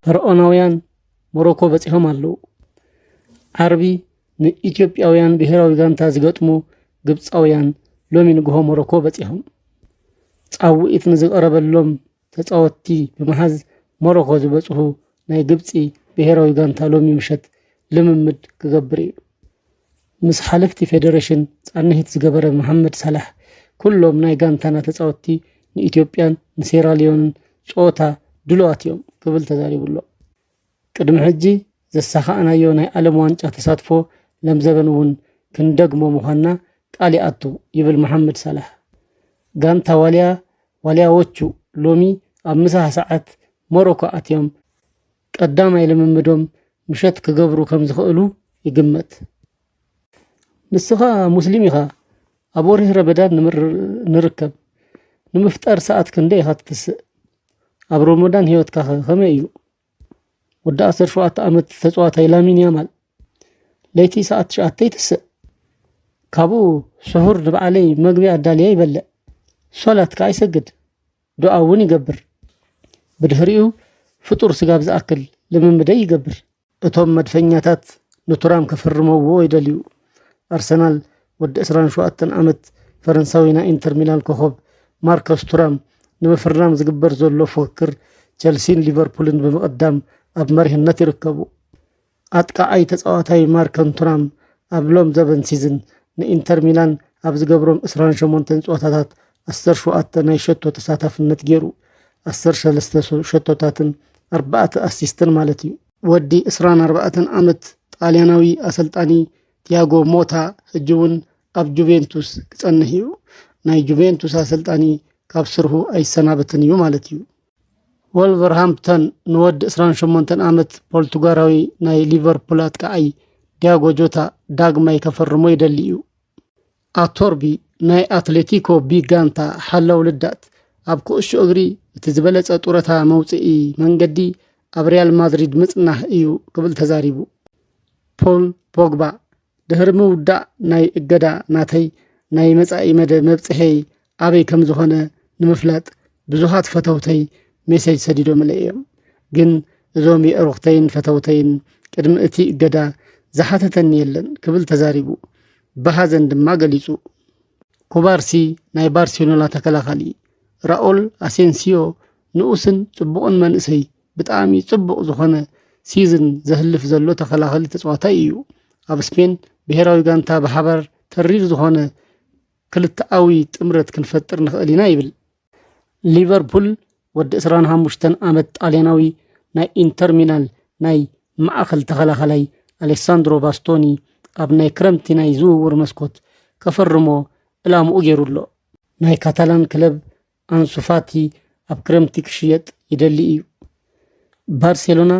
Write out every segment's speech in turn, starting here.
ፈርዖናውያን ሞሮኮ በጽሖም አለው። ዓርቢ ንኢትዮጵያውያን ብሔራዊ ጋንታ ዝገጥሙ ግብፃውያን ሎሚ ንግሆ ሞሮኮ በጽሖም ጻውዒት ንዝቀረበሎም ተጻወቲ ብመሓዝ ሞሮኮ ዝበጽሑ ናይ ግብፂ ብሔራዊ ጋንታ ሎሚ ምሸት ልምምድ ክገብር እዩ። ምስ ሓለፍቲ ፌደሬሽን ጻንሒት ዝገበረ መሐመድ ሳላሕ ኩሎም ናይ ጋንታና ተጻወቲ ንኢትዮጵያን ንሴራሊዮንን ጾታ ድሉዋት እዮም ክብል ተዛሪቡሎ። ቅድሚ ሕጂ ዘሳኻእናዮ ናይ ዓለም ዋንጫ ተሳትፎ ለምዘበን እውን ክንደግሞ ምዃንና ቃል ይኣቱ ይብል መሐመድ ሳላሕ። ጋንታ ዋልያዎቹ ሎሚ ኣብ ምሳሕ ሰዓት ሞሮኮ ኣትዮም ቀዳማይ ልምምዶም ምሸት ክገብሩ ከም ዝኽእሉ ይግመት። ንስኻ ሙስሊም ኢኻ ኣብ ወርሒ ረመዳን ንርከብ ንምፍጣር ሰዓት ክንደይ ኢኻ ትትስእ? ኣብ ረመዳን ህይወትካ ከመይ እዩ? ወዲ 17 ዓመት ተጻዋታይ ላሚን ያማል ለይቲ ሰዓት 9 ይትስእ። ካብኡ ስሑር ንበዓለይ መግቢያ ኣዳልያ ይበልዕ፣ ሶላት ከዓ ይሰግድ፣ ዱዓ እውን ይገብር። ብድሕሪኡ ፍጡር ስጋብ ዝኣክል ልምምደይ ይገብር። እቶም መድፈኛታት ንቱራም ከፈርመዎ ይደልዩ። ኣርሰናል ወዲ 27 ዓመት ፈረንሳዊ ናይ ኢንተር ሚላን ኮኸብ ማርከስ ቱራም ንምፍራም ዝግበር ዘሎ ፉክክር ቸልሲን ሊቨርፑልን ብምቕዳም ኣብ መሪሕነት ይርከቡ። ኣጥቃዓይ ተጻዋታይ ማርከስ ቱራም ኣብ ሎም ዘበን ሲዝን ንኢንተር ሚላን ኣብ ዝገብሮም 28 ጸወታታት 17 ናይ ሸቶ ተሳታፍነት ገይሩ 13 ሸቶታትን 4 ኣሲስትን ማለት እዩ። ወዲ 24 ዓመት ጣልያናዊ ኣሰልጣኒ ቲያጎ ሞታ ሕጂ እውን ኣብ ጁቬንቱስ ክጸንሕ እዩ። ናይ ጁቬንቱስ ኣሰልጣኒ ካብ ስርሑ ኣይሰናበትን እዩ ማለት እዩ። ወልቨርሃምፕተን ንወዲ 28 ዓመት ፖርቱጋላዊ ናይ ሊቨርፑል ኣጥቃዓይ ዲያጎ ጆታ ዳግማይ ከፈርሞ ይደሊ እዩ። ኣቶርቢ ናይ ኣትሌቲኮ ቢጋንታ ሓላው ልዳት ኣብ ኩዕሾ እግሪ እቲ ዝበለጸ ጡረታ መውፅኢ መንገዲ ኣብ ሪያል ማድሪድ ምጽናሕ እዩ ክብል ተዛሪቡ። ፖል ፖግባ ድሕሪ ምውዳእ ናይ እገዳ ናተይ ናይ መጻኢ መደብ መብጽሐይ ኣበይ ከም ዝኾነ ንምፍላጥ ብዙሓት ፈተውተይ ሜሴጅ ሰዲዶም እዮም፣ ግን እዞም የዕሩኽተይን ፈተውተይን ቅድሚ እቲ እገዳ ዝሓተተኒ የለን ክብል ተዛሪቡ ብሓዘን ድማ ገሊጹ። ኩባርሲ ናይ ባርሴሎና ተከላኻሊ ራኦል ኣሴንሲዮ ንኡስን ጽቡቕን መንእሰይ ብጣዕሚ ጽቡቕ ዝኾነ ሲዝን ዘህልፍ ዘሎ ተከላኻሊ ተጻዋታይ እዩ። ኣብ ስፔን ብሔራዊ ጋንታ ብሓባር ተሪር ዝኾነ ክልተኣዊ ጥምረት ክንፈጥር ንኽእል ኢና ይብል። ሊቨርፑል ወዲ 25 ዓመት ጣልያናዊ ናይ ኢንተር ሚላን ናይ ማእኸል ተኸላኻላይ ኣሌክሳንድሮ ባስቶኒ ኣብ ናይ ክረምቲ ናይ ዝውውር መስኮት ከፈርሞ ዕላምኡ ገይሩሎ። ናይ ካታላን ክለብ አንሱ ፋቲ ኣብ ክረምቲ ክሽየጥ ይደሊ እዩ። ባርሴሎና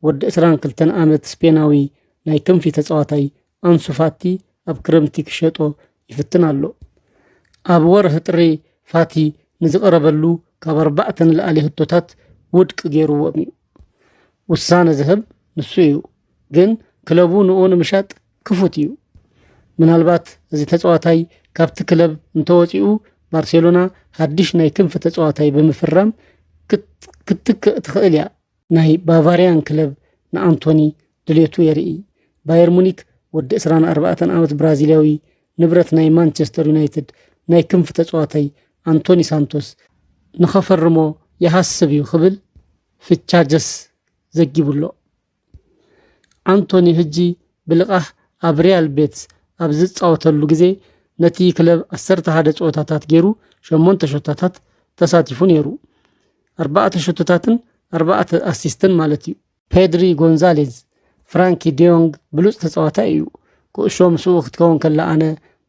ወዲ 22 ዓመት ስፔናዊ ናይ ክንፊ ተጻዋታይ አንሱ ፋቲ ኣብ ክረምቲ ክሸጦ ይፍትን ኣሎ። ኣብ ወርሒ ጥሪ ፋቲ ንዝቐረበሉ ካብ 4 ንላዕሊ ህቶታት ውድቅ ገይሩዎም እዩ። ውሳነ ዝህብ ንሱ እዩ፣ ግን ክለቡ ንኡ ንምሻጥ ክፉት እዩ። ምናልባት እዚ ተጻዋታይ ካብቲ ክለብ እንተወፂኡ ባርሴሎና ሓድሽ ናይ ክንፊ ተጻዋታይ ብምፍራም ክትክእ ትኽእል እያ። ናይ ባቫሪያን ክለብ ንኣንቶኒ ድሌቱ የርኢ። ባየር ሙኒክ ወዲ 24 ዓመት ብራዚላዊ ንብረት ናይ ማንቸስተር ዩናይትድ ናይ ክንፊ ተጻዋታይ አንቶኒ ሳንቶስ ንኸፈርሞ ይሓስብ እዩ ክብል ፍቻጀስ ዘጊቡሎ። አንቶኒ ሕጂ ብልቓሕ ኣብ ሪያል ቤትስ ኣብ ዝጻወተሉ ግዜ ነቲ ክለብ 11 ጸወታታት ገይሩ 8 ሸቶታት ተሳቲፉ ነይሩ። 4 ሸቶታትን 4 ኣሲስትን ማለት እዩ። ፔድሪ ጎንዛሌዝ ፍራንኪ ዲዮንግ ብሉጽ ተጻዋታይ እዩ። ኩዕሾ ምስኡ ክትከውን ከላ ኣነ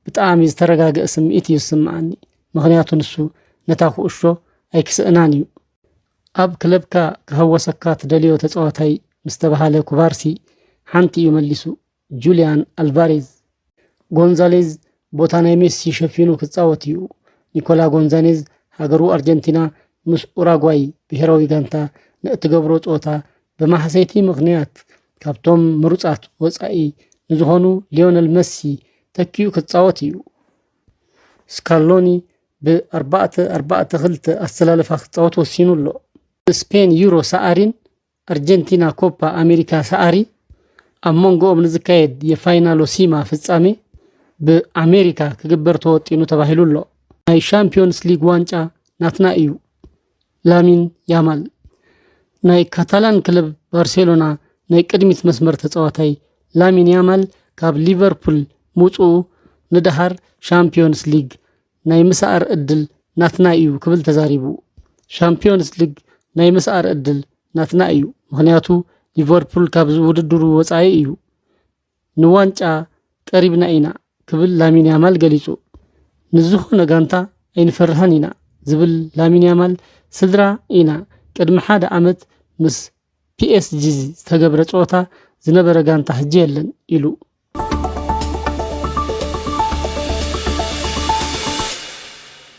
ብጣዕሚ ዝተረጋገአ ስምዒት እዩ ዝስምዓኒ፣ ምክንያቱ ንሱ ነታ ኩዕሾ ኣይክስእናን እዩ። ኣብ ክለብካ ክህወሰካ ትደልዮ ተጻዋታይ ምስ ተባሃለ ኩባርሲ ሓንቲ እዩ መሊሱ፣ ጁልያን አልቫሬዝ። ጎንዛሌዝ ቦታ ናይ ሜሲ ሸፊኑ ክጻወት እዩ። ኒኮላ ጎንዛሌዝ ሃገሩ ኣርጀንቲና ምስ ኡራጓይ ብሔራዊ ጋንታ ንእትገብሮ ጸወታ ብማሕሰይቲ ምኽንያት ካብቶም ምሩጻት ወጻኢ ንዝኾኑ ሊዮነል መሲ ተኪኡ ክጻወት እዩ። ስካሎኒ ብ4-4-2 ኣሰላለፋ ክጻወት ወሲኑ ኣሎ። ስፔን ዩሮ ሰዓሪን አርጀንቲና ኮፓ አሜሪካ ሳአሪ አሞንጎም ንዝካየድ የፋይናሎ ሲማ ፍጻሜ በአሜሪካ ክግበር ተወጢኑ ተባሂሉሎ ናይ ሻምፒዮንስ ሊግ ዋንጫ ናትና እዩ ላሚን ያማል ናይ ካታላን ክለብ ባርሴሎና ናይ ቅድሚት መስመር ተጻዋታይ ላሚን ያማል ካብ ሊቨርፑል ሙጹ ንደሃር ሻምፒዮንስ ሊግ ናይ ምሳአር ዕድል ናትና እዩ ክብል ተዛሪቡ ሻምፒዮንስ ሊግ ናይ ምሳአር ዕድል ናትና እዩ ምክንያቱ ሊቨርፑል ካብ ውድድሩ ወጻኢ እዩ ንዋንጫ ቀሪብና ኢና ክብል ላሚን ያማል ገሊጹ ንዝኾነ ጋንታ ኣይንፈርሃን ኢና ዝብል ላሚን ያማል ስድራ ኢና ቅድሚ ሓደ ዓመት ምስ PSG ዝተገብረ ጸወታ ዝነበረ ጋንታ ሕጂ የለን ኢሉ